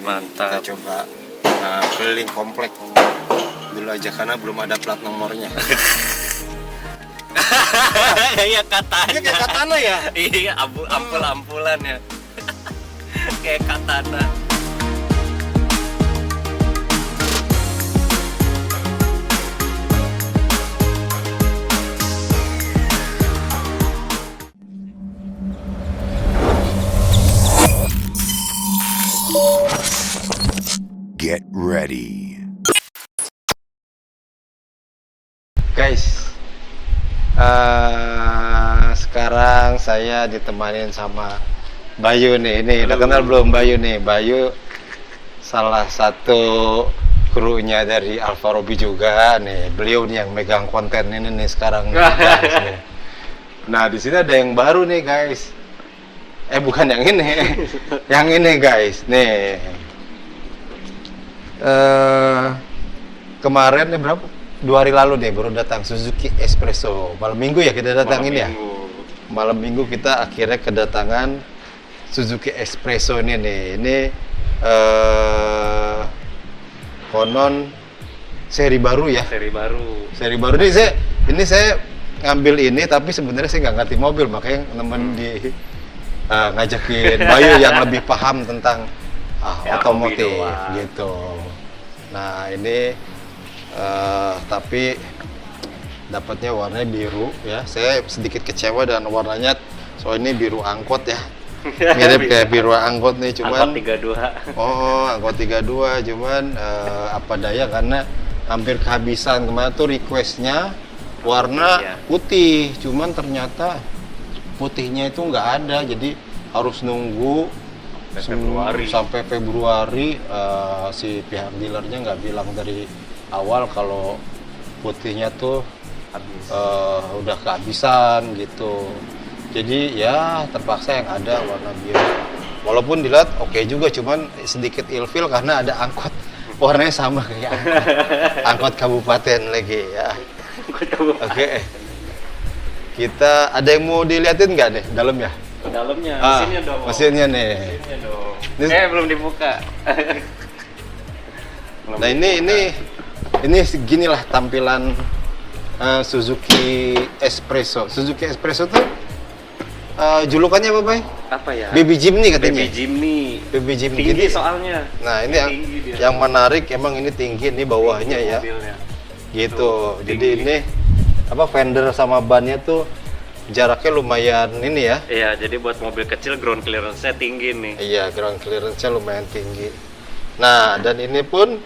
Mantap. Kita coba keliling komplek dulu aja karena belum ada plat nomornya. Iya katanya. Ini kayak katana ya? Iya, ampul-ampulan ya. Kayak katana. Get ready. Guys, sekarang saya ditemanin sama Bayu nih. Ini udah kenal belum Bayu nih? Bayu salah satu krunya dari Alfa Robi juga nih. Beliau nih yang megang konten ini nih sekarang. Guys, nih. Nah, di sini ada yang baru nih, guys. Bukan yang ini. Yang ini, guys. Nih. Kemarin nih berapa? 2 hari lalu nih baru datang Suzuki Espresso. Malam minggu ya kita datangin ya. Malam minggu kita akhirnya kedatangan Suzuki Espresso ini nih. Ini konon seri baru ya. Seri baru. Seri baru ini saya ngambil ini tapi sebenarnya saya nggak ngerti mobil, makanya nemen ngajakin Bayu yang lebih paham tentang otomotif gitu. Nah ini tapi dapatnya warnanya biru ya. Saya sedikit kecewa dengan warnanya, soalnya ini biru angkot ya. Mirip kayak biru angkot nih, cuman Angkot 32. Oh, angkot 32, cuman apa daya karena hampir kehabisan. Kemarin tuh requestnya warna putih, cuman ternyata putihnya itu nggak ada, jadi harus nunggu sampai Februari. Si pihak dealernya nggak bilang dari awal kalau putihnya tuh udah kehabisan gitu. Jadi ya terpaksa yang ada warna biru. Walaupun dilihat oke juga, cuman sedikit ilfil karena ada angkot warnanya sama kayak angkot kabupaten lagi ya. Oke. Kita ada yang mau diliatin nggak nih dalam ya? Dalamnya, mesinnya dong. Mesinnya nih. Mesinnya dong. Ini, Belum dibuka. Nah ini ginilah tampilan Suzuki Espresso. Suzuki Espresso tuh julukannya apa, Bay? Apa ya? Baby Jimny katanya. Baby Jimny. Baby Jimny. Tinggi soalnya. Nah ini yang menarik emang ini tinggi nih bawahnya ya. Mobilnya. Gitu. Tuh, Jadi ini apa fender sama bannya tuh jaraknya lumayan ini ya. Iya, jadi buat mobil kecil ground clearance-nya tinggi nih. Iya, ground clearance-nya lumayan tinggi. Nah, dan ini pun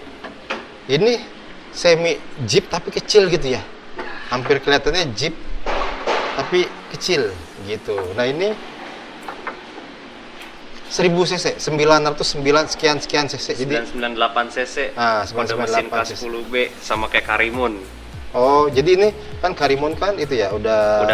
ini semi Jeep tapi kecil gitu ya. Hampir kelihatannya Jeep tapi kecil gitu. Nah, ini 1000 cc, 909 sekian cc. Jadi 998 cc. Nah, Kode mesin K10B sama kayak Karimun. Oh, jadi ini kan Karimun kan itu ya udah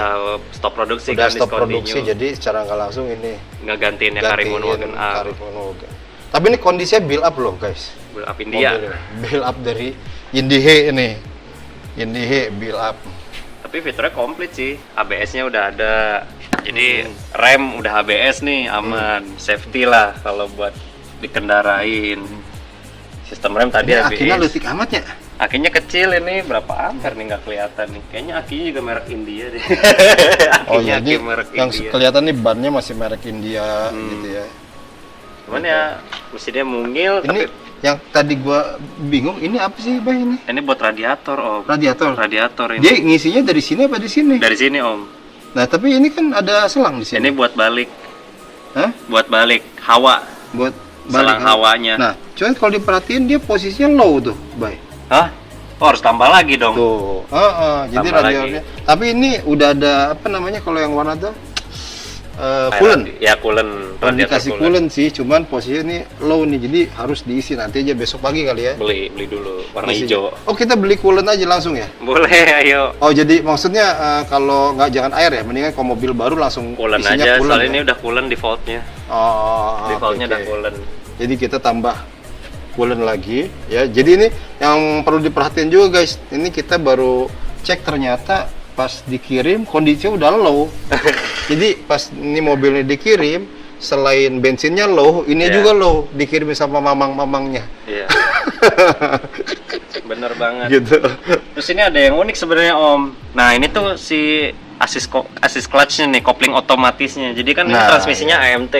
stop produksi udah kan, stop produksi, jadi secara nggak langsung ini nggak gantiin Karimun Wagon R. Karimun Wagon. Tapi ini kondisinya build up loh guys. Build up India. Build up dari Indihe ini. Indihe build up. Tapi fiturnya komplit sih. ABS-nya udah ada. Jadi rem udah ABS nih, aman. Safety lah kalau buat dikendarain. Sistem rem tadi Ini ABS. akinya leutik amat ya? Akinya kecil ini, berapa ampere nih nggak kelihatan nih. Kayaknya akinya juga merek India deh. Oh Akinya jadi aki merek yang India. kelihatan nih bannya masih merek India gitu ya. Cuman ya mesinnya mungil. Ini Tapi yang tadi gua bingung, ini apa sih Bay ini? ini buat radiator om. Radiator. Radiator ini. Dia ngisinya dari sini apa di sini? Dari sini om. Nah tapi ini kan ada selang di sini. Ini buat balik. Hah? Buat balik hawa. Buat Selang hawanya. Nah, cuman kalau diperhatiin dia posisinya low tuh, Bay. Hah? Oh, harus tambah lagi dong. Tuh, jadi Tambah radiatornya. Tapi ini udah ada apa namanya kalau yang warna tuh coolant. Ya coolant. Dikasih coolant sih, cuman posisinya ini low nih, jadi harus diisi nanti aja besok pagi kali ya. Beli dulu warna Isi. hijau. Oh kita beli coolant aja langsung ya? Boleh, ayo. Oh jadi maksudnya kalau nggak jangan air ya, mendingan kalau mobil baru langsung Coolant isinya aja, coolant soalnya ya? ini udah coolant defaultnya. Oh, Defaultnya oke. udah coolant. Jadi kita tambah coolant lagi ya. Jadi ini yang perlu diperhatiin juga guys. Ini kita baru cek ternyata pas dikirim kondisinya udah low. Jadi pas ini mobilnya dikirim selain bensinnya low, ini Iya. juga low, dikirim sama mamang-mamangnya. Iya. Bener banget. Gitu. Terus ini ada yang unik sebenarnya Om. Nah ini tuh si assist clutch-nya nih, kopling otomatisnya. Jadi kan ini Nah, transmisinya AMT,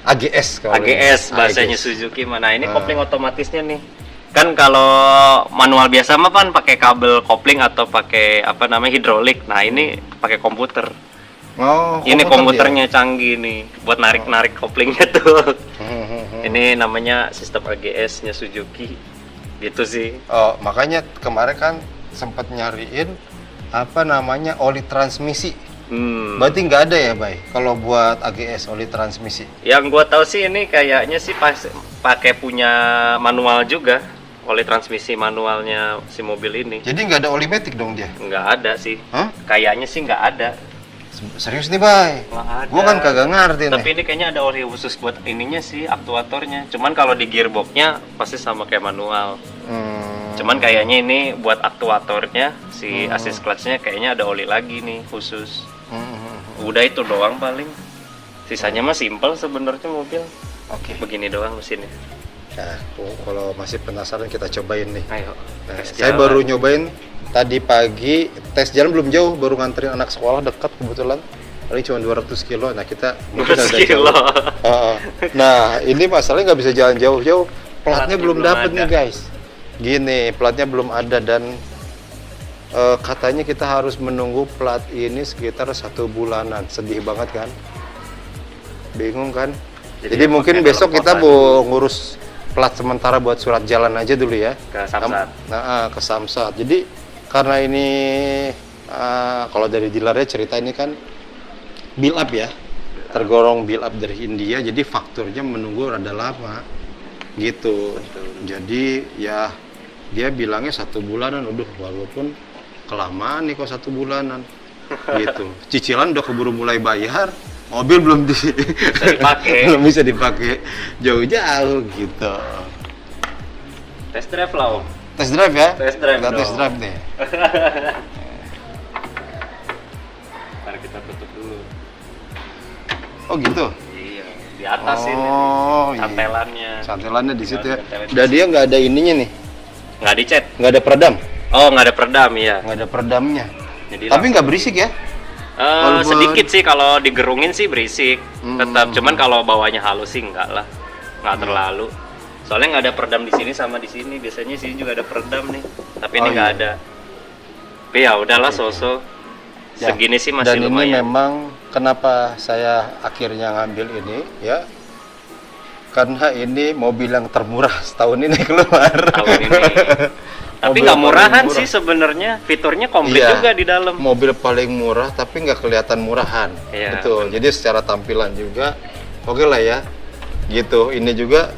AGS kalau AGS ini. bahasanya AGS. Suzuki. Mana ini Ah. kopling otomatisnya nih. Kan kalau manual biasa mah kan pakai kabel kopling atau pakai apa namanya hidrolik. Nah ini pakai komputer. Oh, Ini komputer komputernya canggih nih buat narik-narik koplingnya tuh. dia. Ini namanya sistem AGS-nya Suzuki. Gitu sih. Oh, makanya kemarin kan sempat nyariin apa namanya oli transmisi. Berarti nggak ada ya, Bay? Kalau buat AGS oli transmisi. Yang gua tahu sih ini kayaknya sih pakai punya manual juga. Oli transmisi manualnya si mobil ini. Jadi nggak ada oli matic dong dia? Nggak ada sih. Hah? Kayaknya sih nggak ada. Serius nih, Bay? Nggak ada. Gua kan kagak ngerti Tapi nih. ini kayaknya ada oli khusus buat ininya sih, aktuatornya. Cuman kalau di gearboxnya pasti sama kayak manual. Cuman kayaknya ini buat aktuatornya, si assist clutch-nya kayaknya ada oli lagi nih khusus. Udah itu doang paling. Sisanya mah simple sebenarnya mobil. Oke. Begini doang mesinnya. Nah, kalau masih penasaran kita cobain nih. Ayo. Nah, tes saya jalan. baru nyobain tadi pagi, tes jalan belum jauh, baru nganterin anak sekolah dekat kebetulan. Paling cuma 200 kilo. Nah, kita mungkin 200 agak kilo. jauh. Nah, ini masalahnya nggak bisa jalan jauh-jauh. Platnya Platnya belum belum dapet ada. nih, guys. Gini, platnya belum ada dan katanya kita harus menunggu plat ini sekitar 1 bulanan. Sedih banget kan? Bingung kan? Jadi Jadi mungkin pakai besok kita telepon mau ngurus plat sementara buat surat jalan aja dulu ya. Ke Samsat. Nah, ke Samsat. Jadi karena ini kalau dari dealernya cerita ini kan build up ya, tergolong build up dari India, jadi fakturnya menunggu rada lama, gitu. Jadi ya dia bilangnya 1 bulanan, udah walaupun kelamaan nih kok 1 bulanan, gitu. Cicilan udah keburu mulai bayar, mobil belum dipakai. belum bisa dipakai jauh-jauh, gitu. Test drive lah Om. Test drive ya? Test drive Kita dong. test drive nih. Ntar kita tutup dulu. Oh gitu. Iya, di atas ini. Oh, iya. Cantelannya. Santelannya di situ ya. Santelan di Dan dia nggak ada ininya nih, Nggak dicet. nggak ada peredam, Oh, nggak ada peredam ya. nggak ada peredamnya. Jadi Tapi nggak berisik ya? walaupun- sedikit sih kalau digerungin sih berisik. Tetap. Cuman kalau bawahnya halus sih enggak lah. Nggak terlalu. Soalnya nggak ada peredam di sini sama di sini. Biasanya sini juga ada peredam nih. Tapi ini Oh, nggak iya. ada. Tapi ya udahlah so-so. Ya, Segini sih masih Dan ini lumayan. memang kenapa saya akhirnya ngambil ini ya? Karena ini mobil yang termurah setahun ini keluar. Tahun ini. Tapi Mobil nggak paling murahan murah. sih sebenarnya. Fiturnya komplit Iya, juga di dalam. Mobil paling murah tapi nggak kelihatan murahan. Iya, Betul. Jadi secara tampilan juga oke lah ya. Gitu. Ini juga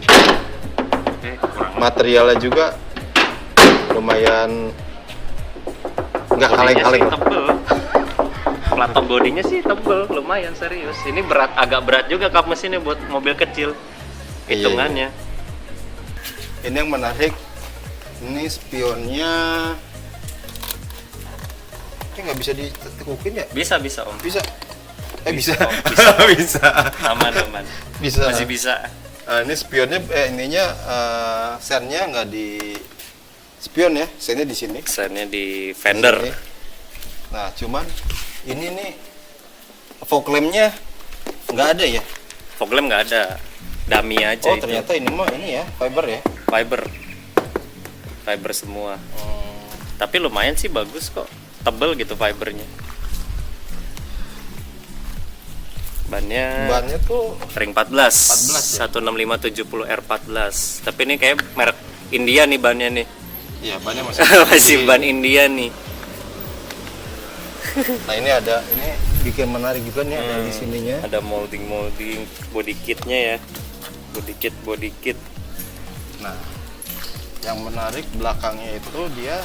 Kurang materialnya juga lumayan nggak bodinya sih kaleng-kaleng. tebel. Platform bodinya sih tebel, lumayan serius. Ini agak berat juga kap mesinnya buat mobil kecil. Iya, Hitungannya. Ini yang menarik. Ini spionnya. Ini nggak bisa ditekukin ya? Bisa Om. Bisa. Bisa. Om, bisa. Bisa. Aman. Bisa. Masih bisa. Ini spionnya, ininya sennya nggak di spion ya, sennya di sini. Sennya di fender. Di sini. Nah, cuman ini nih fog lamp-nya nggak ada ya? Fog lamp nggak ada. Dummy aja Oh, itu. ternyata ini mah ini ya, fiber ya. Fiber semua. Tapi lumayan sih bagus kok. Tebel gitu fibernya. Bannya tuh Ring 14, 14 ya? 16570 R14. Tapi ini kayak merek India nih bannya nih. ya bannya masih Masih ban India nih. Nah, ini bikin menarik juga nih, ada di sininya. Ada molding body kitnya ya. Body kit. Nah, yang menarik belakangnya itu dia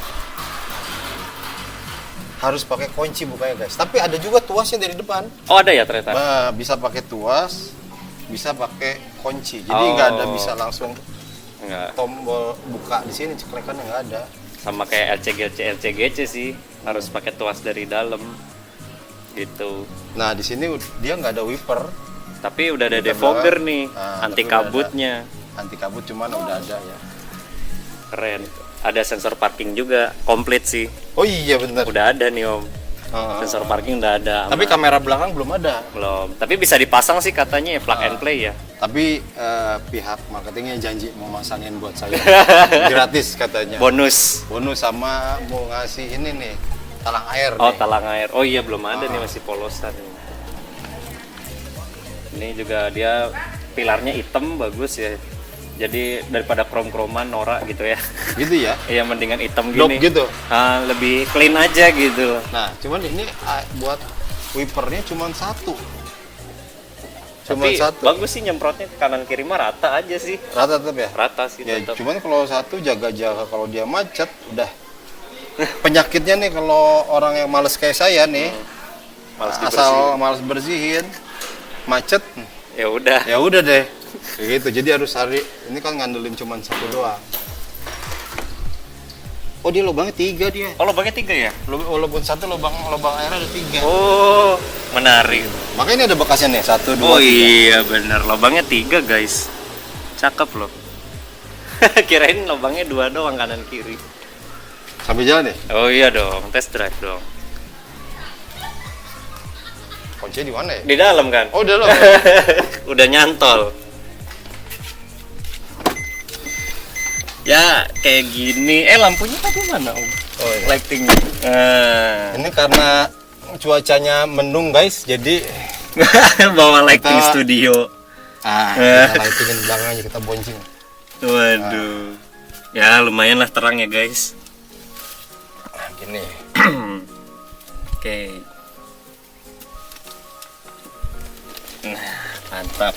harus pakai kunci bukanya, guys. Tapi ada juga tuasnya dari depan. Oh, ada ya ternyata. Nah, bisa pakai tuas, bisa pakai kunci. Jadi Oh. nggak ada bisa langsung Enggak. tombol buka di sini, cekrekannya nggak ada. Sama kayak LCGC sih, harus pakai tuas dari dalam. Gitu. Nah, di sini dia nggak ada wiper. Tapi udah ada Udah defogger doang. nih, Nah, anti tapi udah kabutnya. Anti kabut cuman udah ada ya. Keren. Ada sensor parking juga, komplit sih. Oh iya bener. Udah ada nih Om. Ah, Sensor parking udah ada. tapi kamera belakang belum ada. belum. Tapi bisa dipasang sih katanya ya, plug and play ya. Tapi pihak marketingnya janji mau masangin buat saya gratis katanya. Bonus. Bonus sama mau ngasih ini nih talang air. Oh, nih. talang air. Oh iya belum ada nih, masih polosan. Ini juga dia pilarnya hitam, bagus ya. Jadi daripada krom-kroman norak gitu ya. Gitu ya. Iya, mendingan hitam Dop gini. gitu. Ah, lebih clean aja gitu. Nah, cuman ini buat wipernya cuman satu. Tapi satu. bagus sih nyemprotnya ke kanan kiri mah rata aja sih. Rata tetap ya? Rata sih Ya, tetap. cuman kalau satu jaga-jaga kalau dia macet udah. Penyakitnya nih kalau orang yang males kayak saya nih, Males asal males bersihin, macet, Ya udah. ya udah deh. Kayak gitu. Jadi harus hari ini kan ngandelin cuman satu doang. Oh, dia lubangnya 3 dia. Oh, lubangnya 3 ya? Walaupun satu lubang airnya ada 3. Oh, menarik. Makanya ini ada bekasnya nih, 1, 2, Oh 3. iya bener, lubangnya 3 guys. Cakep loh. Kirain lubangnya 2 doang kanan kiri. Sambil jalan ya? Oh iya dong, test drive dong. Kuncinya di mana ya? Di dalam kan? Oh, udah loh. Udah nyantol. Ya kayak gini. Lampunya tadi mana Om? Oh, iya. Lightingnya. Ini karena cuacanya mendung guys, jadi Bawa lighting Kita- studio. kita lightingin belakangnya, kita bonceng. Waduh. Ya lumayan lah terang ya guys. Nah, gini. Oke. Nah, mantap.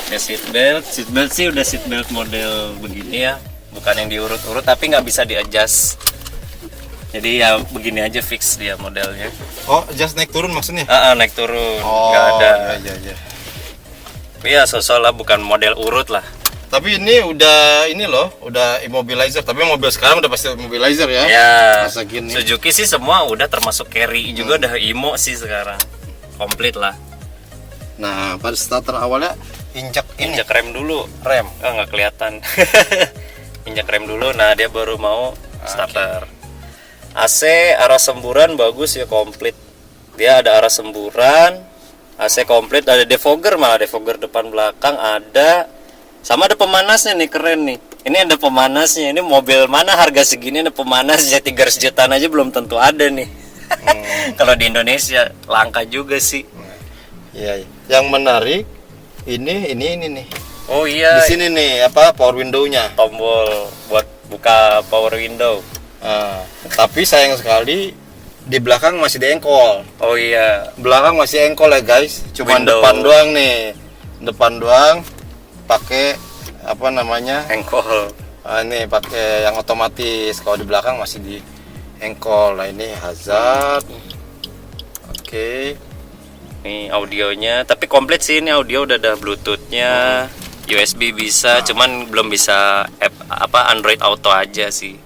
Ya seatbelt sih udah seatbelt model begini ya, bukan yang diurut-urut tapi nggak bisa di-adjust. Jadi ya begini aja fix dia modelnya. Oh, just naik turun maksudnya? Naik turun, Oh, nggak ada. iya. Tapi ya sosok lah, bukan model urut lah. Tapi ini udah udah immobilizer. Tapi mobil sekarang udah pasti immobilizer ya. Ya, Masa gini. Suzuki sih semua udah termasuk carry juga udah IMO sih sekarang. Komplit lah. Nah, pada starter awalnya injak ini. Injak rem dulu. Rem. Nggak kelihatan. Injak rem dulu, nah dia baru mau starter. AC arah semburan bagus ya, komplit. Dia ada arah semburan, AC komplit, ada defogger, malah defogger depan belakang ada. Sama ada pemanasnya nih, keren nih. Ini ada pemanasnya. Ini mobil mana harga segini ada pemanasnya, 300 jutaan aja belum tentu ada nih. Kalau di Indonesia langka juga sih. Iya. Yang menarik ini nih. Oh iya, Di sini nih power window-nya. tombol buat buka power window. Nah, tapi sayang sekali di belakang masih diengkol. Oh iya, Belakang masih engkol ya guys. Cuman Window. depan doang nih. Depan doang pakai engkol. ini pakai yang otomatis. Kalau di belakang masih di engkol. Nah, ini hazard. Oke. Nih audionya, tapi komplit sih, ini audio udah ada Bluetooth-nya, USB bisa, cuman belum bisa Android Auto aja sih.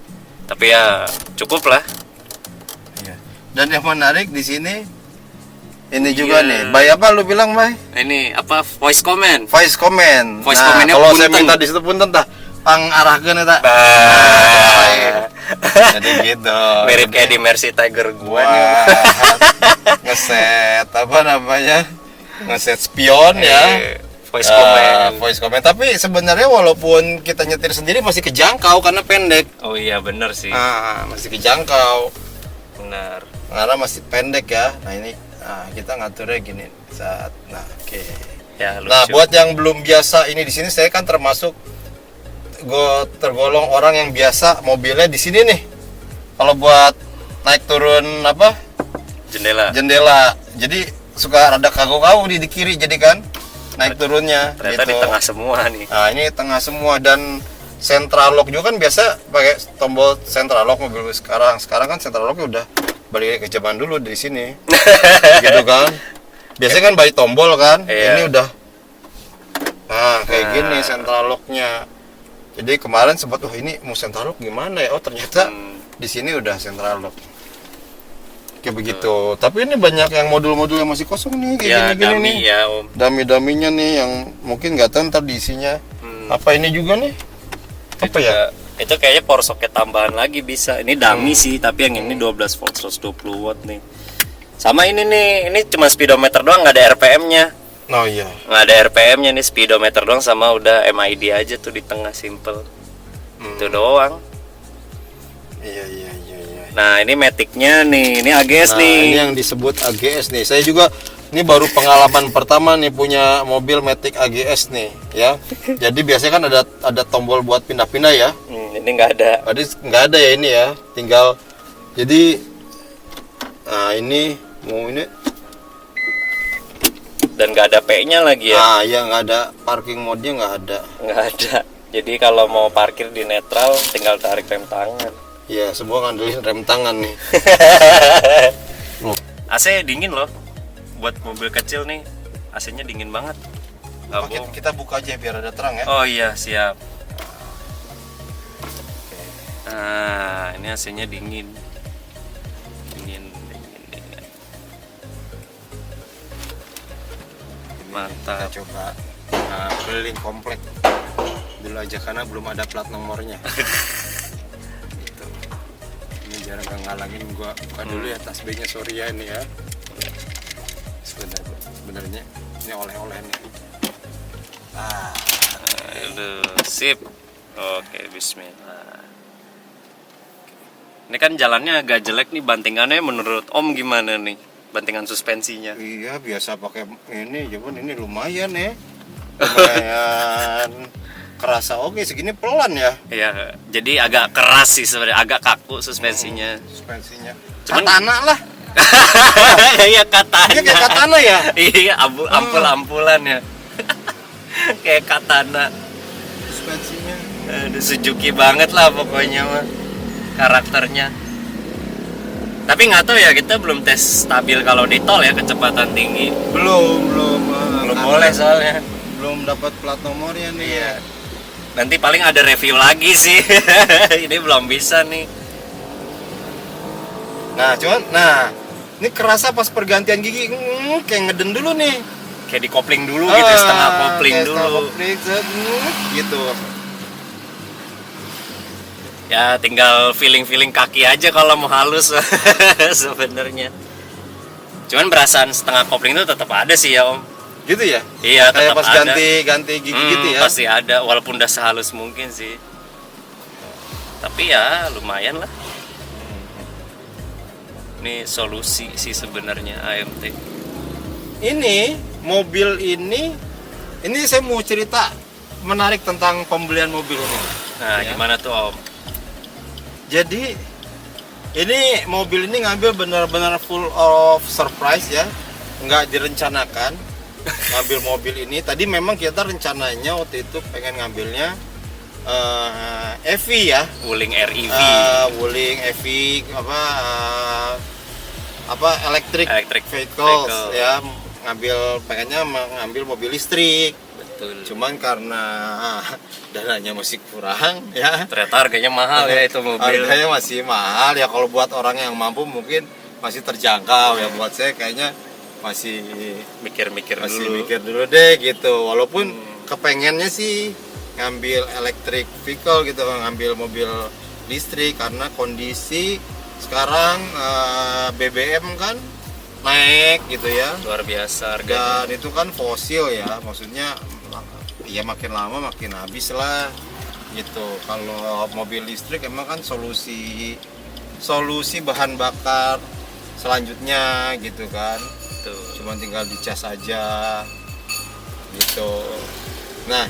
Tapi ya cukup lah. Dan yang menarik di sini ini Iya. juga nih. Bay apa lu bilang, Bay? Ini voice comment. Voice comment. Voice Nah, comment-nya kalau saya punten. minta di situ punten tah pangarahkeun eta. Jadi gitu. Mirip kayak di Mercy Tiger gua nih. Wah, ngeset ngeset spion ya. Voice comment. Voice comment. Tapi sebenarnya walaupun kita nyetir sendiri masih kejangkau karena pendek. Oh iya bener sih. Masih kejangkau Bener. karena masih pendek ya. Nah ini kita ngaturnya gini saat. Nah oke. Ya lucu. Nah buat yang belum biasa ini di sini saya kan termasuk tergolong orang yang biasa mobilnya di sini nih. Kalau buat naik turun jendela, jadi suka rada kagok-kagok di kiri, jadi kan naik turunnya. Ternyata gitu. di tengah semua nih. Nah ini tengah semua dan central lock juga kan biasa pakai tombol central lock mobil sekarang. Sekarang kan central locknya udah balik ke zaman dulu di sini, gitu kan. Biasanya kan balik tombol kan, Iya. ini udah. Nah kayak gini central locknya. Jadi kemarin sempat ini mau central lock gimana ya? Oh ternyata di sini udah central lock. Kayak begitu. Tapi ini banyak yang modul-modul yang masih kosong nih, kayak Ya, gini-gini dummy nih. ya Om. Dummy-dummynya nih yang mungkin nggak tahu ntar diisinya. Apa ini juga nih? Apa ya? Itu kayaknya power socket tambahan lagi bisa. Ini dummy sih, tapi yang ini 12 volt 120 watt nih. Sama ini nih, ini cuma speedometer doang, nggak ada RPM-nya. Oh iya. Nggak ada RPM-nya nih, speedometer doang sama udah MID aja tuh di tengah, simple. Itu doang. Iya. Nah, ini Matic-nya nih, ini AGS Nah, nih. ini yang disebut AGS nih. Saya juga ini baru pengalaman pertama nih punya mobil Matic AGS nih, ya. Jadi biasanya kan ada tombol buat pindah-pindah ya. Ini nggak ada. Tadi nggak ada ya ini ya. Tinggal jadi nah ini mau ini Dan nggak ada P-nya lagi ya. nah ya nggak ada parking mode-nya nggak ada. Nggak ada. Jadi kalau mau parkir di netral tinggal tarik rem tangan. Ya semua ngandelin rem tangan nih. AC dingin loh. Buat mobil kecil nih, AC-nya dingin banget. Nggak bohong. Kita buka aja biar ada terang ya. Oh iya, siap. Nah, ini AC-nya dingin. Dingin. Mantap. Kita coba keliling komplek dulu aja karena belum ada plat nomornya. Gitu. Ini jarang gak ngalangin gua buka dulu ya tas B-nya, sorry ya ini ya. Sebenarnya ini oleh-oleh nih. Aduh, sip. Oke, bismillah. Ini kan jalannya agak jelek nih, bantingannya menurut Om gimana nih? Bantingan suspensinya. Iya biasa pakai ini, cuman ini lumayan ya. Lumayan kerasa oke, segini pelan ya. Iya, jadi agak keras sih sebenarnya, agak kaku suspensinya. Suspensinya. Cuman- Katana lah. Iya, katana. Ini kayak katana ya. Iya, ampul-ampulan ya. Kayak katana. Suspensinya. Aduh, Suzuki banget lah pokoknya mah karakternya. Tapi nggak tahu ya, kita belum tes stabil kalau di tol ya, kecepatan tinggi. Belum Belum karena boleh soalnya. belum dapat plat nomornya nih. Iya. Nanti paling ada review lagi sih. Ini belum bisa nih. Nah, ini kerasa pas pergantian gigi kayak ngeden dulu nih. Kayak di kopling dulu gitu, setengah kopling kayak dulu. setengah kopling, gitu. Ya tinggal feeling kaki aja kalau mau halus sebenarnya. Cuman perasaan setengah kopling itu tetap ada sih ya Om. Gitu ya? Iya, Kayak tetap pas ada. ganti gigi gitu ya. Pasti ada, walaupun udah sehalus mungkin sih. Tapi ya lumayan lah. Ini solusi sih sebenarnya AMT. Ini mobil ini saya mau cerita menarik tentang pembelian mobil ini. Nah, Ya. gimana tuh Om? Jadi ini mobil ini ngambil benar-benar full of surprise ya, nggak direncanakan ngambil mobil ini. Tadi memang kita rencananya waktu itu pengen ngambilnya EV ya, Wuling REV. Wuling EV electric vehicles vehicle. ya, pengennya mengambil mobil listrik. Betul. Cuman karena dananya masih kurang ya. Ternyata harganya mahal ya itu mobil. Harganya masih mahal ya, kalau buat orang yang mampu mungkin masih terjangkau ya, buat saya kayaknya masih Mikir-mikir dulu. mikir dulu deh gitu. Walaupun kepengennya sih ngambil electric vehicle gitu, ngambil mobil listrik karena kondisi sekarang BBM kan naik gitu ya. Luar biasa harganya. Dan itu kan fosil ya, maksudnya ya makin lama makin habis lah gitu. Kalau mobil listrik emang kan solusi bahan bakar selanjutnya gitu kan, Tuh. cuma tinggal dicas aja gitu. Nah,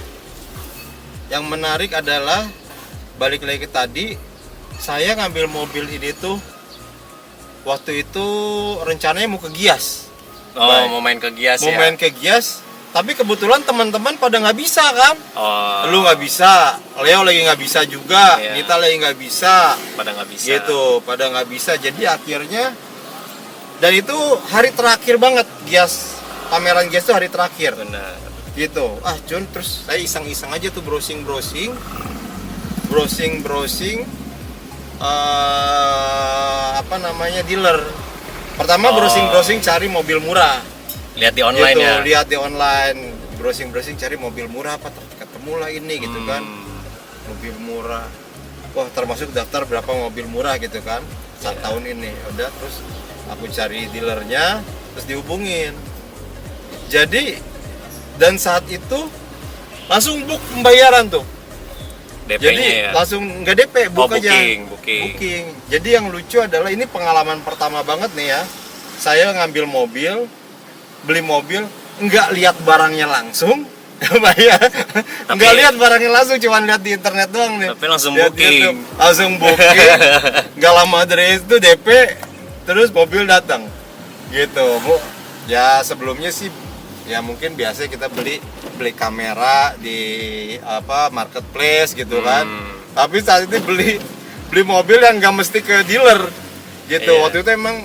yang menarik adalah balik lagi ke tadi, saya ngambil mobil ini tuh waktu itu rencananya mau ke Gias. Oh, Baik. mau main ke Gias Mau ya? main ke Gias, tapi kebetulan teman-teman pada nggak bisa kan. Oh, Lu nggak bisa, Leo lagi nggak bisa juga, Iya. Nita lagi nggak bisa, pada nggak bisa. gitu, pada nggak bisa. Jadi akhirnya, dan itu hari terakhir banget Gias, pameran Gias itu hari terakhir, Benar. gitu. Jun, terus saya iseng-iseng aja tuh browsing, dealer Pertama browsing cari mobil murah. Lihat di online gitu, ya. Lihat di online, browsing cari mobil murah apa ketemulah ini gitu kan. Mobil murah. Wah, termasuk daftar berapa mobil murah gitu kan. Saat tahun ini. Udah, terus aku cari dealernya, terus dihubungin. Jadi dan saat itu langsung book pembayaran tuh. DP-nya Jadi ya. langsung nggak DP, book aja. Booking. Jadi yang lucu adalah ini pengalaman pertama banget nih ya. Saya ngambil mobil, beli mobil, nggak lihat barangnya langsung, bayar. Nggak lihat barangnya langsung, cuma lihat di internet doang nih. Tapi langsung Lihat booking. YouTube, langsung booking. Nggak lama dari itu DP, terus mobil datang. Gitu, Bu. Ya sebelumnya sih ya mungkin biasa kita beli kamera di marketplace gitu kan. Tapi saat itu beli mobil yang nggak mesti ke dealer gitu. Iya. Waktu itu emang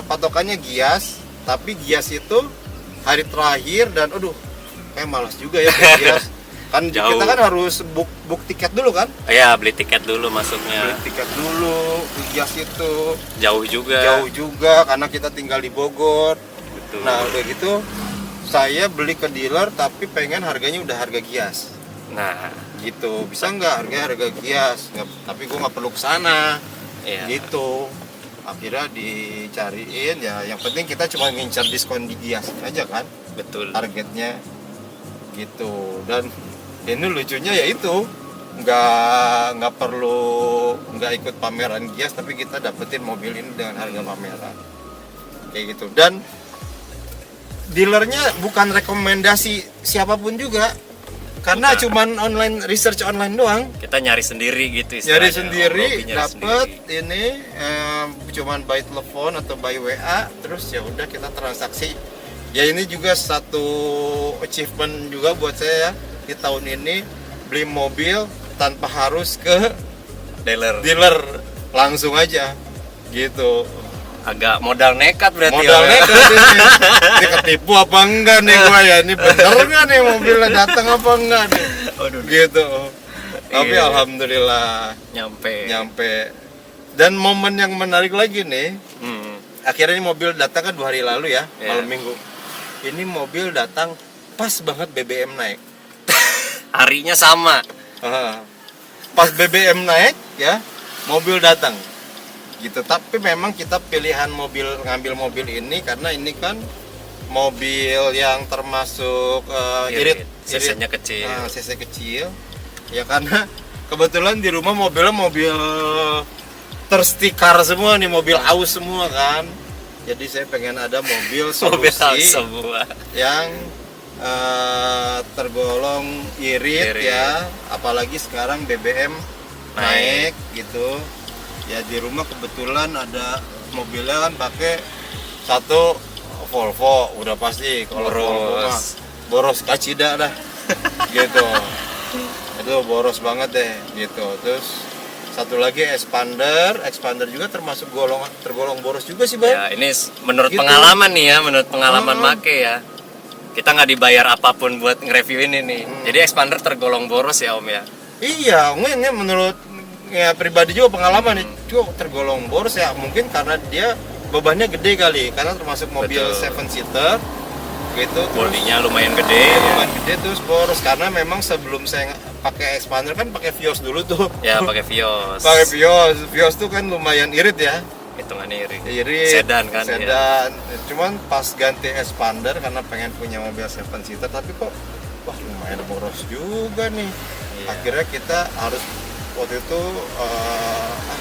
patokannya Gias, tapi Gias itu hari terakhir dan aduh kayak malas juga ya beli Gias. Kan Jauh. kita kan harus book tiket dulu kan. Iya, beli tiket dulu masuknya. Beli tiket dulu ke Gias itu. Jauh juga. Jauh juga karena kita tinggal di Bogor. Betul. Nah udah gitu saya beli ke dealer tapi pengen harganya udah harga Gias Nah, gitu. Bisa nggak harga Gias? Nggak, tapi gue nggak perlu kesana iya. gitu. Akhirnya dicariin ya, yang penting kita cuma ngincar diskon di Gias aja kan Betul. targetnya gitu. Dan ini lucunya ya itu nggak ikut pameran Gias tapi kita dapetin mobil ini dengan harga pameran kayak gitu. Dan dealernya bukan rekomendasi siapapun juga karena Bukan. cuman research online doang. Kita nyari sendiri gitu Nyari istilahnya. sendiri, Lobby nyari dapet sendiri. ini cuman by telepon atau by WA, terus ya udah kita transaksi. Ya ini juga satu achievement juga buat saya ya, di tahun ini beli mobil tanpa harus ke dealer, langsung aja gitu. Agak modal nekat berarti. Modal ya. nekat ini ketipu apa enggak nih gua ya, ini bener nggak nih mobilnya datang apa enggak nih gitu. Tapi Iya. alhamdulillah nyampe. Dan momen yang menarik lagi nih, akhirnya ini mobil datang kan 2 hari lalu ya, Iya. malam minggu. Ini mobil datang pas banget BBM naik. Harinya sama. Pas BBM naik ya, mobil datang gitu. Tapi memang kita pilihan ngambil mobil ini karena ini kan mobil yang termasuk irit, CC-nya kecil. CC kecil ya, karena kebetulan di rumah mobilnya mobil terstikar semua nih, mobil aus semua kan. Jadi saya pengen ada mobil Mobil solusi semua. yang tergolong irit ya, apalagi sekarang BBM naik gitu. Ya di rumah kebetulan ada mobilnya kan pakai satu Volvo, udah pasti kalau Volvo mah boros kacida dah gitu. Aduh boros banget deh gitu. Terus satu lagi expander juga termasuk tergolong boros juga sih, Bang. Ya, ini menurut Gitu. pengalaman nih ya, menurut pengalaman make ya. Kita nggak dibayar apapun buat nge-review ini nih. Jadi expander tergolong boros ya, Om ya. Iya, ini menurut ya pribadi juga pengalaman nih, tergolong boros ya, mungkin karena dia bebannya gede kali, karena termasuk mobil Betul. 7 seater gitu. Bodinya lumayan gede. Lumayan gede terus boros karena memang sebelum saya pakai expander kan pakai Vios dulu tuh. Ya, pakai Vios. Pakai Vios tuh kan lumayan irit ya. Hitungannya iri. Irit. Sedan kan. Ya. Sedan. Cuman pas ganti expander karena pengen punya mobil 7 seater, tapi kok wah lumayan boros juga nih. Iya. Akhirnya kita harus waktu itu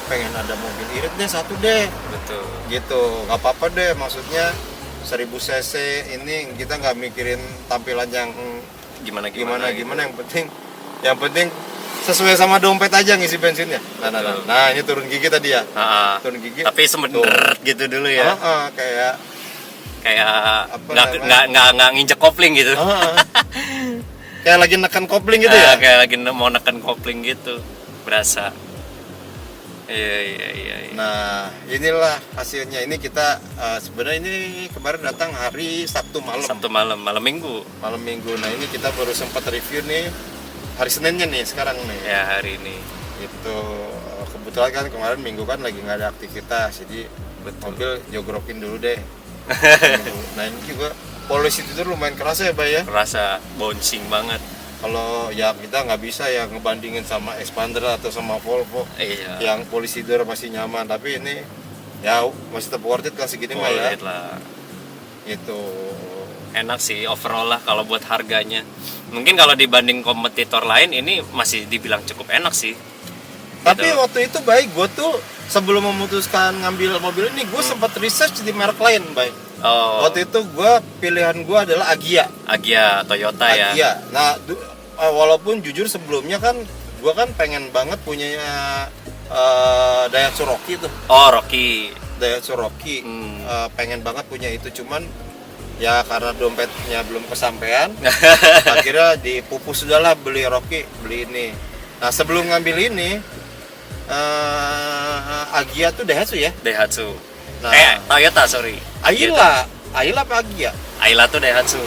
pengen ada mobil irit deh satu deh Betul. gitu, nggak apa-apa deh, maksudnya 1000 cc ini kita nggak mikirin tampilan yang Gimana yang penting sesuai sama dompet aja ngisi bensinnya. Nah ini turun gigi tadi ya, turun gigi Tapi sebentar gitu dulu ya. kayak apa nggak nginjek kopling gitu. kayak lagi neken kopling gitu ya. Kayak lagi mau neken kopling gitu, berasa. Iya. Nah inilah hasilnya. Ini kita sebenarnya ini kemarin datang hari Sabtu malam. Malam Minggu. Malam Minggu. Nah ini kita baru sempat review nih hari Seninnya nih sekarang nih. Ya, hari ini. Itu kebetulan kan kemarin Minggu kan lagi nggak ada aktivitas, jadi Betul. mobil jogrokin dulu deh. Nah ini juga polisi itu lumayan keras ya Bay ya. Rasa bouncing banget. Kalau ya kita nggak bisa ya ngebandingin sama Expander atau sama Volvo Iya. yang polisi door masih nyaman, tapi ini ya masih tetap worth it kan segini mah ya. Worth it lah. Itu Enak sih overall lah kalau buat harganya. Mungkin kalau dibanding kompetitor lain ini masih dibilang cukup enak sih. tapi Gitu. waktu itu baik gue tuh sebelum memutuskan ngambil mobil ini gue sempat research di merek lain baik. Oh, Waktu itu pilihan gue adalah Agya. Agia Toyota ya. Agya. Nah walaupun jujur sebelumnya kan gue kan pengen banget punyanya Daihatsu Rocky tuh. Oh, Rocky. Daihatsu Rocky. Hmm. Pengen banget punya itu, cuman ya karena dompetnya belum kesampaian akhirnya dipupus sudahlah beli Rocky, beli ini. Nah sebelum ngambil ini Agya tuh Daihatsu ya. Daihatsu. Nah. Toyota, sorry. Ayla apa Agya? Ayla tuh Daihatsu.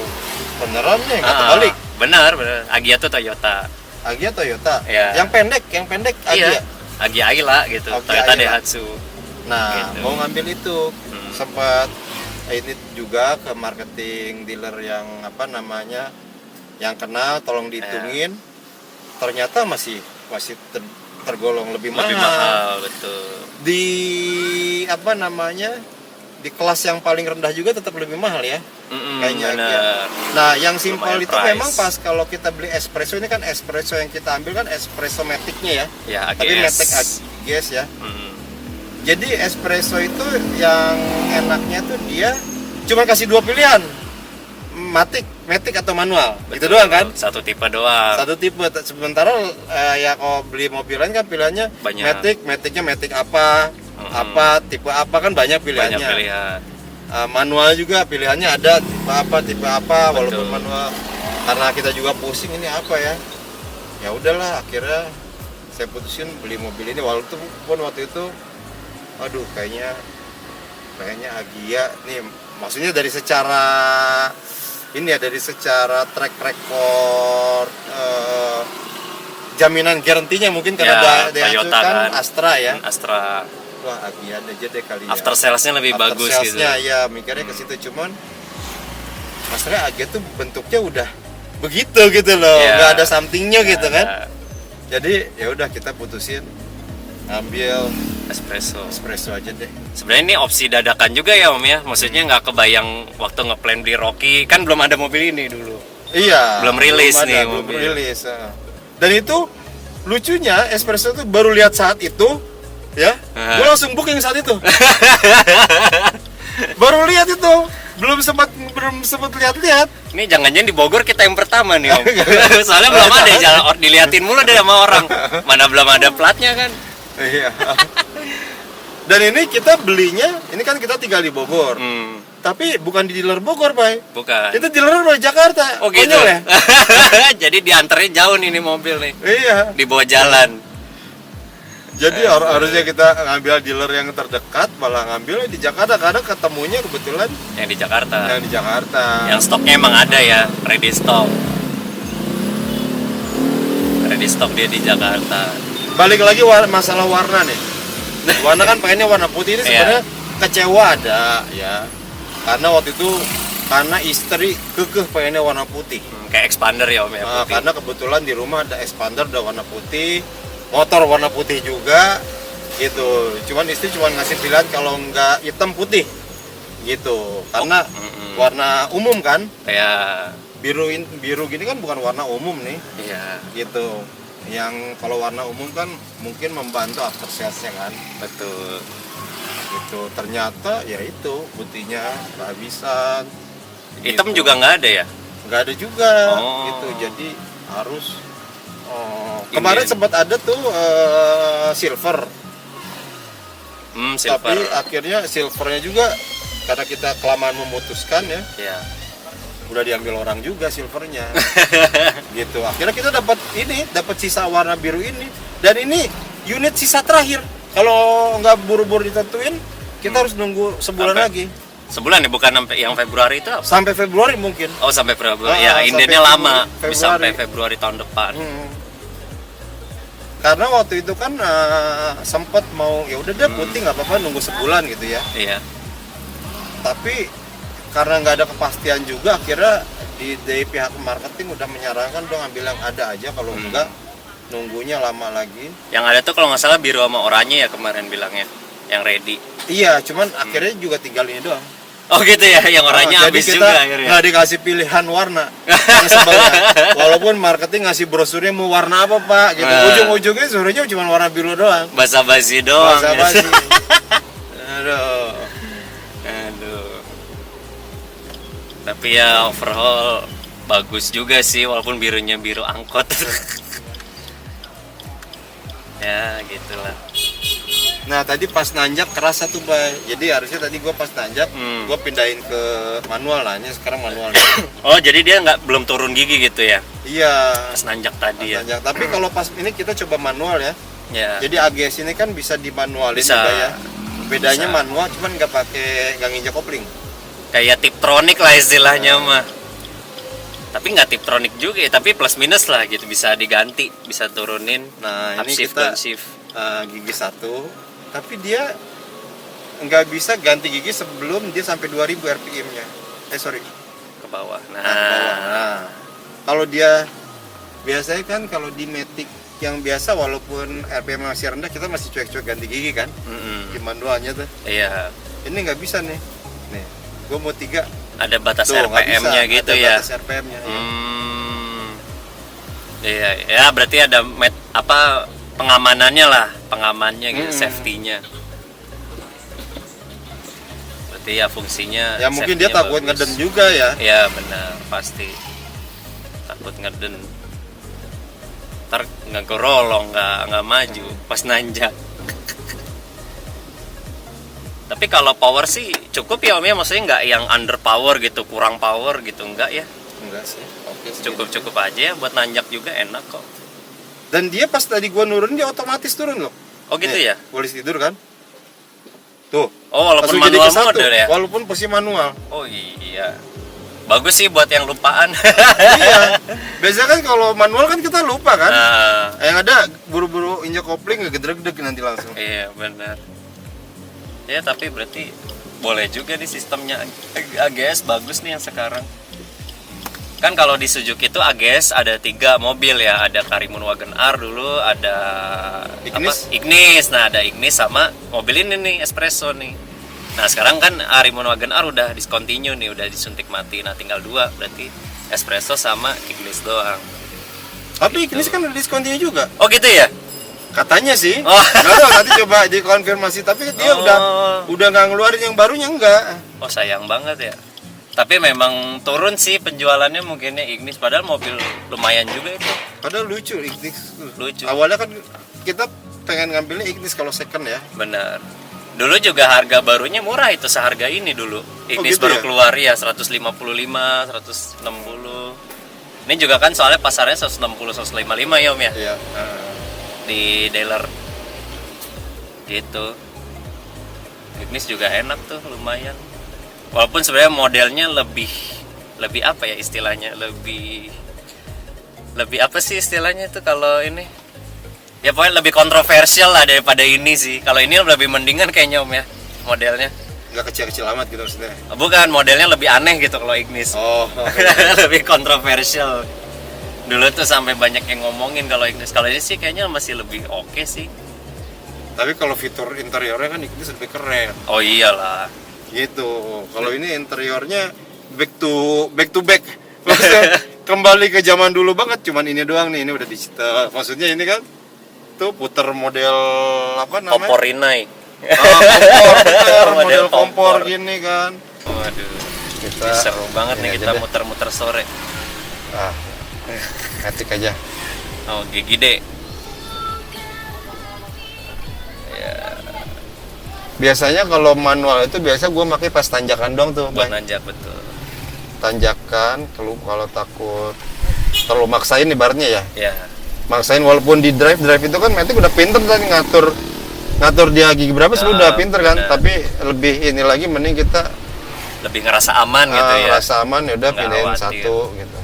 Beneran nih, nggak Ah, terbalik. benar. Agia tuh Toyota. Agya Toyota. Iya. Yang pendek Agya. Iya. Agia Ayla gitu. Agya Toyota Ayla. Daihatsu. Nah, Gitu. mau ngambil itu sempat ini juga ke marketing dealer yang apa namanya yang kenal, tolong dihitungin. Ternyata masih tergolong lebih mahal. Lebih mahal, betul. Di apa namanya? Di kelas yang paling rendah juga tetap lebih mahal ya. Kayaknya bener. Agya. Nah, yang simpel Lumayan itu price. memang pas kalau kita beli espresso ini kan espresso yang kita ambil kan espresso matic-nya ya. Ya, Tapi AGS. matic AGS ya. Mm. Jadi espresso itu yang enaknya tuh dia cuma kasih dua pilihan, matic atau manual, gitu Betul. doang kan? Satu tipe doang. Satu tipe. Sementara ya kalau beli mobil lain kan pilihannya Banyak. maticnya matic apa, tipe apa kan banyak pilihannya. Banyak pilihan. Manual juga pilihannya ada tipe apa, walaupun Betul. manual. Karena kita juga pusing ini apa ya? Ya udahlah, akhirnya saya putusin beli mobil ini walaupun waktu itu aduh kayaknya Agya nih, maksudnya dari secara ini ya, dari secara track record jaminan garantinya mungkin karena Ya, Daihatsu Toyota kan Astra ya. Astra. Wah, Agya aja deh kali ya. After sales-nya lebih After bagus gitu. sales-nya, ya mikirnya ke situ, cuman masalahnya Agya tuh bentuknya udah begitu gitu loh, Ya. nggak ada somethingnya gitu Ada kan. Jadi ya udah kita putusin ambil espresso aja deh. Sebenarnya ini opsi dadakan juga ya Om ya. Maksudnya nggak kebayang waktu ngeplan beli Rocky, kan belum ada mobil ini dulu. Iya. Belum rilis ada, nih belum mobil. rilis. Dan itu lucunya espresso tuh baru lihat saat itu, ya. Gue langsung booking saat itu. Baru lihat itu, belum sempat lihat-lihat. Ini jangan-jangan di Bogor kita yang pertama nih Om. Soalnya belum ada jalan diliatin mulu deh sama orang. Mana belum ada platnya kan. Iya. Dan ini kita belinya, ini kan kita tinggal di Bogor. Tapi bukan di dealer Bogor, Pak. Bukan. Itu dealer di Jakarta. Oh gitu. Konyol ya? Jadi diantarnya jauh nih mobil nih. Iya. Di bawah jalan. Jadi harusnya kita ngambil dealer yang terdekat, malah ngambil di Jakarta karena ketemunya kebetulan Yang di Jakarta. yang di Jakarta. Yang stoknya emang ada ya, ready stock. Ready stock dia di Jakarta. Balik lagi masalah warna nih. Warna kan pengennya warna putih, ini sebenarnya kecewa ada ya. Karena waktu itu karena istri kekeh pengennya warna putih. Kayak expander ya Om ya, Nah, putih. karena kebetulan di rumah ada expander udah warna putih, motor warna putih juga gitu. Cuman istri cuma ngasih pilihan kalau nggak hitam putih gitu. Karena warna umum kan, Kayak biru gini kan bukan warna umum nih iya, gitu. Yang kalau warna umum kan mungkin membantu after sales-nya kan betul. gitu. Ternyata ya itu putihnya kehabisan. Hitam gitu. juga nggak ada ya? Nggak ada juga Oh. gitu, jadi harus kemarin Indian. sempat ada tuh silver, Silver. tapi akhirnya silvernya juga karena kita kelamaan memutuskan ya Ya. udah diambil orang juga silvernya. Gitu, akhirnya kita dapat sisa warna biru ini, dan ini unit sisa terakhir. Kalau nggak buru-buru ditentuin kita harus nunggu sebulan Sampai- lagi, Sebulan ya, bukan sampai yang Februari itu apa? sampai Februari mungkin. Oh, sampai Februari. Ah, Ya, sampai indennya lama. Februari. Bisa sampai Februari tahun depan. Karena waktu itu kan sempet mau ya udah deh putih nggak apa-apa nunggu sebulan gitu ya. Iya. Tapi karena nggak ada kepastian juga, akhirnya dari pihak marketing udah menyarankan dong ambil yang ada aja, kalau enggak nunggunya lama lagi. Yang ada tuh kalau nggak salah biru sama oranye ya kemarin bilangnya, yang ready. Iya, cuman akhirnya juga tinggal ini doang. Oh gitu ya, yang oranye Jadi habis kita juga akhirnya. nggak dikasih pilihan warna. Yang sebelnya. Walaupun marketing ngasih brosurnya mau warna apa pak, gitu. Ujung-ujungnya suruhnya cuma warna biru doang. Basa-basi doang. Basa-basi. Aduh. Aduh. Tapi ya overall bagus juga sih, walaupun birunya biru angkot. Ya gitulah. Nah tadi pas nanjak kerasa tuh bay. Jadi harusnya tadi gua pas nanjak, gua pindahin ke manual lah. Ini sekarang manual. Oh jadi dia belum turun gigi gitu ya? Iya. Pas nanjak tadi ya. Nanjak. Tapi kalau pas ini kita coba manual ya. Ya. Jadi AGS ini kan bisa dimanualin Bisa. juga ya. Bedanya Bisa. manual, cuman nggak nginjak kopling. Kayak tiptronic lah istilahnya mah. Tapi nggak tiptronic juga ya, tapi plus minus lah gitu, bisa diganti, bisa turunin. Nah up ini shift, kita down shift. Gigi 1. Tapi dia nggak bisa ganti gigi sebelum dia sampai 2000 RPM-nya. Sorry. Ke bawah. Nah, ke bawah. Nah, kalau dia biasanya kan kalau di Matic yang biasa walaupun RPM masih rendah kita masih cuek-cuek ganti gigi kan. Di manualnya tuh. Iya. Ini nggak bisa nih. Nih, gue mau 3. Ada batas Tuh, nggak RPM-nya bisa. gitu Ada ya. batas RPM-nya. Iya, ya berarti ada pengamanannya lah, pengamannya gitu, safety-nya. Berarti ya fungsinya. Ya mungkin dia safety-nya takut bagus. ngeden juga ya. Iya benar, pasti takut ngeden. Ntar nggak gerolong, nggak maju pas nanjak. Tapi kalau power sih cukup ya Om ya, maksudnya nggak yang under power gitu, kurang power gitu, enggak ya? Enggak sih. Oke. Cukup aja ya buat nanjak juga enak kok. Dan dia pas tadi gua nurun dia otomatis turun loh. Oh gitu Nih, ya? Boleh tidur kan? Tuh. Oh walaupun Langsung jadi manual ke 1, mode ya? walaupun posisi manual. Oh iya. Bagus sih buat yang lupaan. Iya. Biasanya kan kalau manual kan kita lupa kan. Nah, Yang ada buru-buru injak kopling ngegedreg-deg nanti langsung. iya benar. Ya tapi berarti boleh juga nih sistemnya AGS bagus nih yang sekarang. Kan kalau di Suzuki itu AGS ada 3 mobil ya, ada Karimun Wagon R dulu, ada Ignis. Ignis. Nah, ada Ignis sama mobil ini nih Espresso nih. Nah, sekarang kan Karimun Wagon R udah discontinue nih, udah disuntik mati. Nah, tinggal 2 berarti Espresso sama Ignis doang. Tapi Ignis kan udah discontinue juga. Oh gitu ya? Katanya sih. Oh. Nggak tahu, nanti coba dikonfirmasi. Tapi dia udah nggak ngeluarin yang barunya enggak. Oh sayang banget ya. Tapi memang turun sih penjualannya mungkinnya Ignis, padahal mobil lumayan juga itu. Padahal lucu Ignis. Lucu. Awalnya kan kita pengen ngambilnya Ignis kalau second ya. Benar. Dulu juga harga barunya murah itu, seharga ini dulu. Ignis gitu baru ya? keluar ya 155, 160. Ini juga kan soalnya pasarnya 160, 155 ya Om ya. Iya. Di dealer. Gitu. Ignis juga enak tuh, lumayan. Walaupun sebenarnya modelnya lebih apa ya istilahnya, lebih apa sih istilahnya itu kalau ini, ya pokoknya lebih kontroversial lah daripada ini sih. Kalau ini lebih mendingan kayaknya Om ya modelnya. Nggak kecil-kecil amat gitu maksudnya. Bukan, modelnya lebih aneh gitu kalau Ignis. Oh. Lebih kontroversial. Dulu tuh sampai banyak yang ngomongin kalau Ignis. Kalau ini sih kayaknya masih lebih oke sih. Tapi kalau fitur interiornya kan Ignis lebih keren. Oh iyalah. Gitu. Kalau ini interiornya back to back. Maksudnya kembali ke zaman dulu banget. Cuman ini doang nih. Ini udah digital. Maksudnya ini kan tuh puter model apa namanya? Kompor Rinnai. Kompor, bener. Model Model kompor kompor. gini kan. Waduh. Kita Ini seru banget nih ini kita aja deh. muter-muter sore. Ketik aja. Oh, gigi deh. Ya, Biasanya kalau manual itu biasa gue pakai pas tanjakan dong tuh, buat Bang. nanjak betul. Tanjakan, kalau takut terlalu maksain ibaratnya ya. Ya, Maksain walaupun di drive itu kan Matic udah pinter tadi ngatur dia gigi berapa sih udah pinter kan. benar. Tapi lebih ini lagi mending kita lebih ngerasa aman gitu ya. rasa aman ya udah Nggak pindahin khawatir. satu gitu.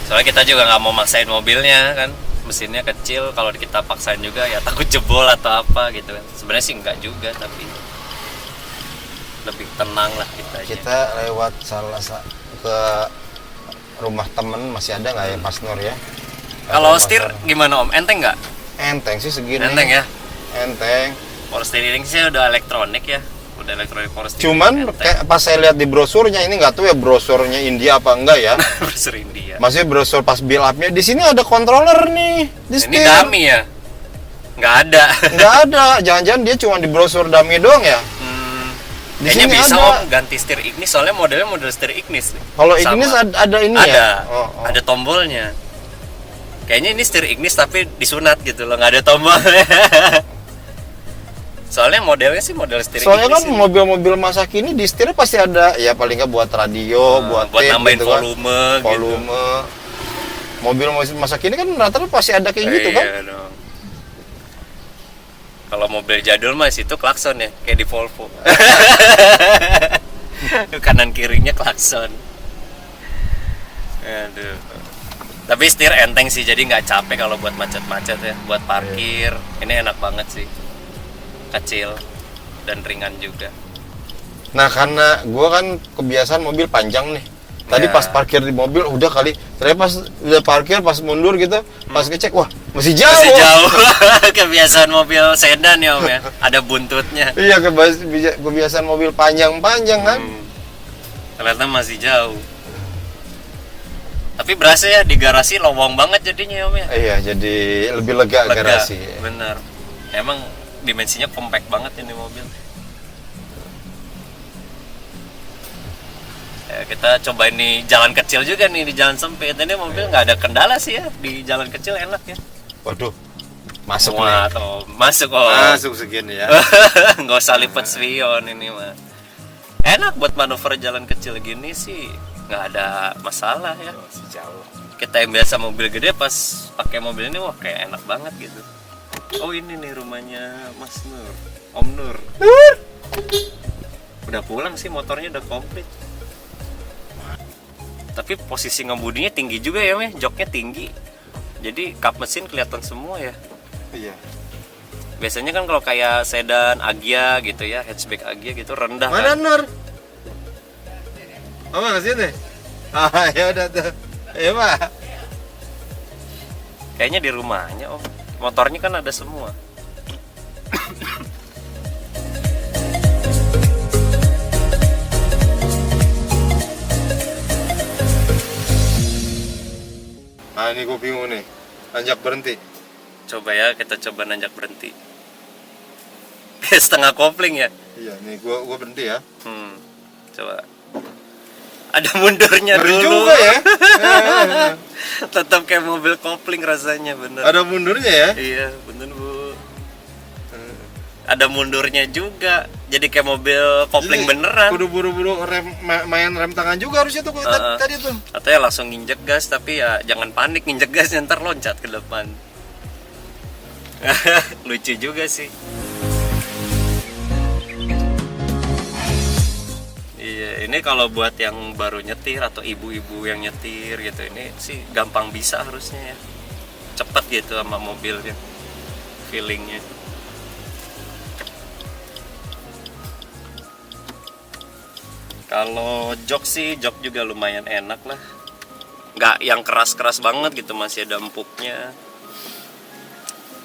Soalnya kita juga nggak mau maksain mobilnya kan. mesinnya kecil, kalau kita paksain juga ya takut jebol atau apa gitu kan. Sebenarnya sih enggak juga, tapi lebih tenang lah kita aja. Kita lewat ke rumah temen, masih ada nggak ya Mas Nur ya? Kalau setir gimana Om? Enteng nggak? Enteng sih segini. Enteng ya? Enteng. Power steering sih udah elektronik ya. Udah elektronik power steering. Cuman enteng. kayak pas saya lihat di brosurnya, ini nggak tahu ya brosurnya India apa enggak ya. Brosur India. Masih brosur pas build up-nya, di sini ada controller nih di Ini setir. dummy ya? Nggak ada. Nggak ada, jangan-jangan dia cuma di brosur dummy doang ya. Di Kayaknya sini bisa ada. Om ganti setir Ignis, soalnya modelnya model setir Ignis nih. Kalau Sama. Ignis ada ini ada. ya? Oh. Ada tombolnya. Kayaknya ini setir Ignis tapi disunat gitu loh, nggak ada tombolnya. Soalnya modelnya sih model setir Soalnya Ignis kan ini. mobil-mobil masa kini di setirnya pasti ada ya, paling nggak buat radio, buat tape nambahin gitu kan. volume, gitu. Volume. Mobil masa kini kan rata-rata pasti ada kayak gitu kan. Iya dong. Kalau mobil jadul mas itu klakson ya, kayak di Volvo. Kanan kirinya klakson. Aduh. Tapi setir enteng sih, jadi nggak capek kalau buat macet-macet ya, buat parkir. Ini enak banget sih, kecil dan ringan juga. Nah, karena gua kan kebiasaan mobil panjang nih. Tadi Ya. pas parkir di mobil udah kali, ternyata pas udah parkir, pas mundur gitu, pas ngecek, wah masih jauh. Masih jauh. Kebiasaan mobil sedan ya Om ya, ada buntutnya. Iya, kebiasaan mobil panjang-panjang kan. Ternyata masih jauh. Tapi berasa ya di garasi lowong banget jadinya Om ya. Iya, jadi lebih lega garasi. Bener. Emang dimensinya compact banget ini mobil. Ya, kita cobain nih jalan kecil juga nih, di jalan sempit. Ini mobil nggak ada kendala sih ya, di jalan kecil enak ya. Waduh, masuk Wah, nih. tuh, masuk Om. Masuk segini ya. Nggak usah lipat spion ini mah. Enak buat manuver jalan kecil gini sih, nggak ada masalah ya. Jauh. Kita yang biasa mobil gede pas pakai mobil ini wah kayak enak banget gitu. Oh ini nih rumahnya Mas Nur, Om Nur. Udah pulang sih, motornya udah komplit. Tapi posisi ngemudinya tinggi juga ya Meh, joknya tinggi. Jadi kap mesin kelihatan semua ya. Iya. Biasanya kan kalau kayak sedan Agya gitu ya, hatchback Agya gitu rendah Mana kan. Nur? Mama ke sini. Ah, ya udah tuh. Iya, Pak. Kayaknya di rumahnya Om. Motornya kan ada semua. Ah, ini gue bingung nih. Tanjak berhenti. Coba ya, kita coba nanjak berhenti. Setengah kopling ya. Iya, nih gua berhenti ya. Coba. Ada mundurnya Ngeri dulu. juga ya. Tetap kayak mobil kopling rasanya, bener. Ada mundurnya ya. Iya, bener Bu. Ada mundurnya juga. Jadi kayak mobil kopling Jadi, beneran. Kudu buru-buru main rem tangan juga harusnya tuh tadi tuh. Atau ya langsung nginjek gas, tapi ya jangan panik nginjek gasnya, ntar loncat ke depan. Lucu juga sih. Iya, ini kalau buat yang baru nyetir atau ibu-ibu yang nyetir gitu, ini sih gampang bisa harusnya ya. Cepet gitu sama mobilnya, feelingnya. Kalau jok sih, jok juga lumayan enak lah. Nggak yang keras-keras banget gitu, masih ada empuknya.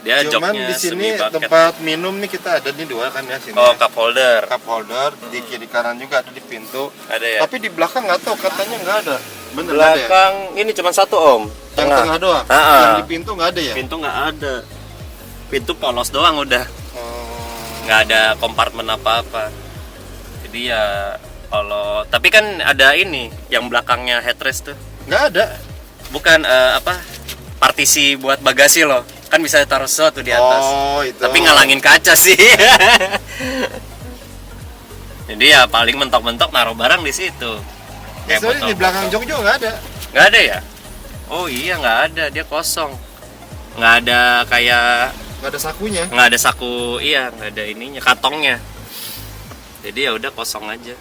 Dia Cuman joknya di sini semi bucket. tempat minum nih kita ada nih dua kan ya sini. Oh, cup holder. Cup holder di kiri kanan juga ada di pintu. Ada ya? Tapi di belakang nggak tahu, katanya nggak ada. Bener nggak ada ya? Belakang ini cuma satu Om. Yang tengah doang. Ah. Yang di pintu nggak ada ya? Pintu nggak ada. Pintu polos doang udah. Oh. Nggak ada kompartemen apa-apa. Jadi ya kalau tapi kan ada ini yang belakangnya headrest tuh. Nggak ada. Bukan partisi buat bagasi loh. Kan bisa taruh sesuatu di atas. Oh, itu. Tapi ngalangin kaca sih. Jadi ya paling mentok-mentok naruh barang di situ. Ya, soalnya di belakang jok juga nggak ada. Nggak ada ya? Oh iya nggak ada, dia kosong. Nggak ada kayak Nggak ada sakunya. nggak ada saku, iya nggak ada ininya, kantongnya. Jadi ya udah kosong aja.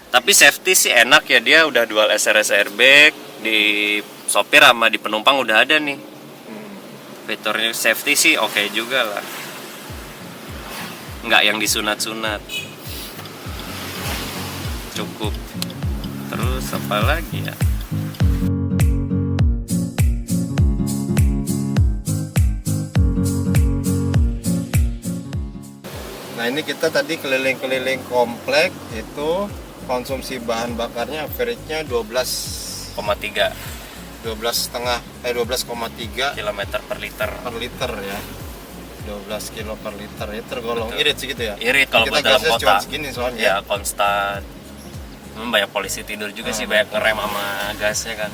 Tapi safety sih enak ya, dia udah dual SRS airbag, di sopir sama di penumpang udah ada nih. Fiturnya safety sih oke juga lah, nggak yang disunat-sunat, cukup. Terus apa lagi ya? Nah ini kita tadi keliling-keliling komplek, itu konsumsi bahan bakarnya average-nya 0,3 12,3 kilometer per liter. per liter ya. 12 kilo per liter ya, tergolong Betul. irit sih gitu ya. Irit kalau Kita buat dalam gasnya kota. cuma segini soalnya. Ya konstan. Banyak polisi tidur juga sih, banyak ngerem sama gasnya kan.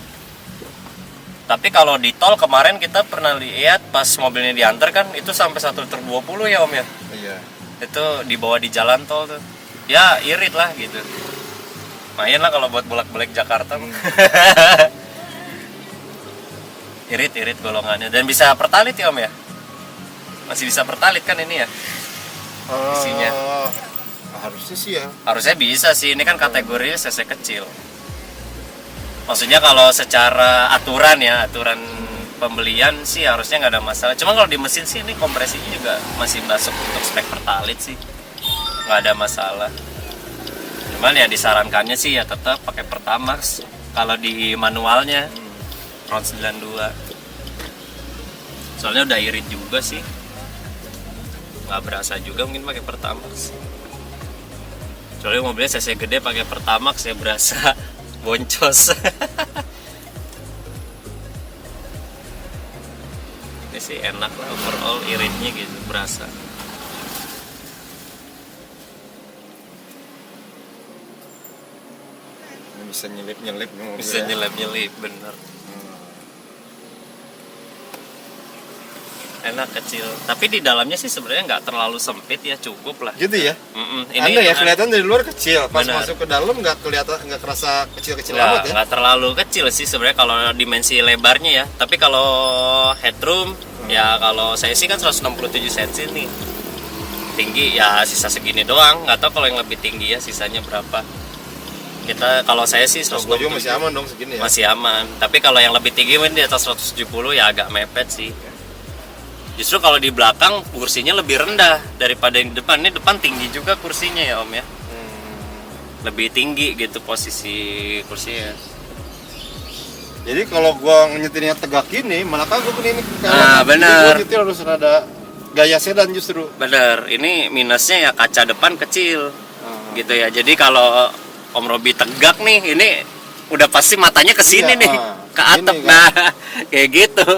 Tapi kalau di tol kemarin kita pernah lihat pas mobilnya diantar kan itu sampai 1 liter 20 ya Om ya. Iya. Itu dibawa di jalan tol tuh. Ya irit lah gitu. Lumayan lah kalau buat bolak-balik Jakarta. Irit golongannya, dan bisa pertalit ya Om ya. Masih bisa pertalit kan ini ya isinya. Harusnya sih ya. Harusnya bisa sih, ini kan kategorinya cc kecil. Maksudnya kalau secara aturan ya, aturan pembelian sih harusnya nggak ada masalah. Cuma kalau di mesin sih ini kompresinya juga masih masuk untuk spek pertalit sih, nggak ada masalah. Cuman ya disarankannya sih ya tetap pakai Pertamax kalau di manualnya Ron 92. Soalnya udah irit juga sih, nggak berasa juga mungkin pakai Pertamax. Soalnya mobilnya cc gede pakai Pertamax ya berasa boncos. Ini sih enak lah, overall iritnya gitu berasa. Bisa nyelip-nyelip nih mobil Bisa ya. nyelip-nyelip bener. Enak kecil, tapi di dalamnya sih sebenarnya nggak terlalu sempit ya, cukup lah. Gitu ya. Ini Anda ya kelihatan dari luar kecil, pas Benar. masuk ke dalam nggak kelihatan, nggak kerasa kecil-kecil nggak, amat ya. nggak terlalu kecil sih sebenarnya kalau dimensi lebarnya ya. Tapi kalau headroom ya kalau saya sih kan 167 cm nih. Tinggi ya sisa segini doang, nggak tahu kalau yang lebih tinggi ya sisanya berapa. Kalau saya sih 167 Gue juga masih aman dong segini ya. masih aman. Tapi kalau yang lebih tinggi mungkin di atas 170 ya agak mepet sih. Justru kalau di belakang kursinya lebih rendah daripada yang di depan. Ini depan tinggi juga kursinya ya Om ya. Lebih tinggi gitu posisi kursinya. Jadi kalau gua nyetirnya tegak gini, malah kagum ini. Nah, benar. Gua nyetir harus ada gaya sedan justru. Bener, ini minusnya ya kaca depan kecil. Gitu ya. Jadi kalau Om Robi tegak nih, ini udah pasti matanya ke sini Iya, nih, ke atap. ini kan. Nah, kayak gitu.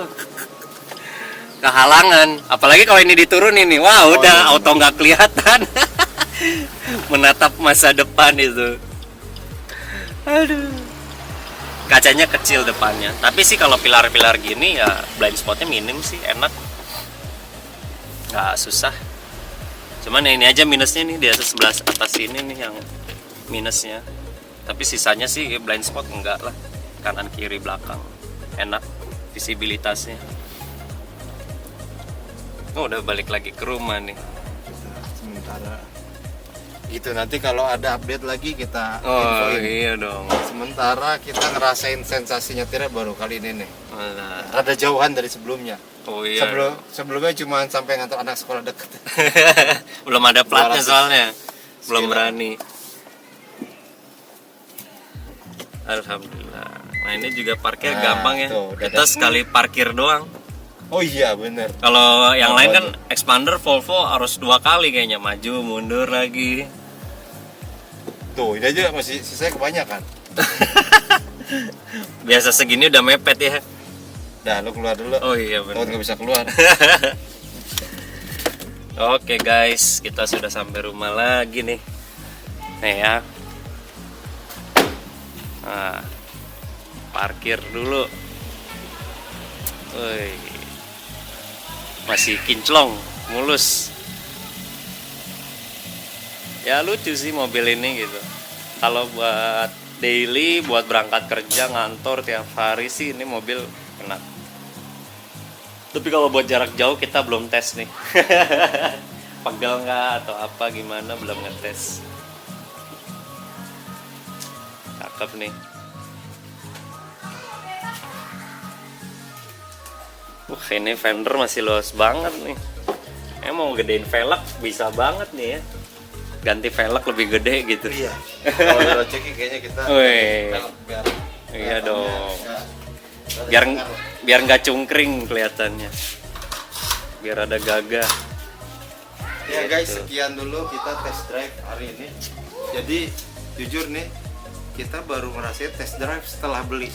Kehalangan, apalagi kalau ini diturunin nih, wah udah auto nggak kelihatan. Menatap masa depan itu. Aduh. Kacanya kecil depannya, tapi sih kalau pilar-pilar gini ya blind spotnya minim sih, enak, nggak susah. Cuman ini aja minusnya nih di atas sebelah atas ini nih yang minusnya. Tapi sisanya sih blind spot enggak lah, kanan kiri belakang enak visibilitasnya. Oh, udah balik lagi ke rumah nih. Sementara gitu, nanti kalau ada update lagi kita Oh infoin. iya dong. Sementara kita ngerasain sensasi nyetirnya baru kali ini nih. Alah. Rada jauhan dari sebelumnya. Oh iya. Sebelumnya cuma sampai ngantar anak sekolah deket. Belum ada platnya 200 soalnya. Belum sekitar. berani. Alhamdulillah. Nah ini juga parkir Nah, gampang ya. tuh, udah Kita ada. sekali parkir doang. Oh iya bener. Kalau yang Oh, lain kan waduh. expander Volvo harus 2 kali kayaknya, maju mundur lagi. Tuh ini aja masih sisanya kebanyakan. Biasa segini udah mepet ya. Dah lu keluar dulu. Oh iya Takut benar. nggak bisa keluar. Oke guys, kita sudah sampai rumah lagi nih. Nih ya. Nah, parkir dulu. Woi. Masih kinclong, mulus. Ya lucu sih mobil ini gitu. Kalau buat daily, buat berangkat kerja, ngantor tiap hari sih ini mobil enak. Tapi kalau buat jarak jauh kita belum tes nih. Pegel nggak atau apa gimana, belum ngetes. Cakep nih. Wah, ini fender masih luas banget nih. Mau gedein velg bisa banget nih ya. Ganti velg lebih gede gitu. Iya. Kalau Roceki kayaknya kita Wih. biar Iya dong. ya, Biar nggak cungkring kelihatannya. Biar ada gagah. ya guys, Gitu. sekian dulu kita test drive hari ini. Jadi jujur nih, kita baru ngerasain test drive setelah beli.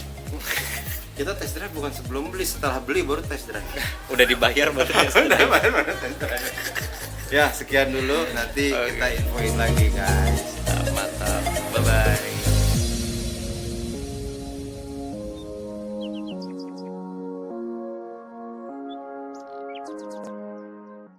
Kita test drive bukan sebelum beli, setelah beli baru test drive. Udah dibayar baru tes. Ya, sekian dulu, nanti kita infoin lagi guys.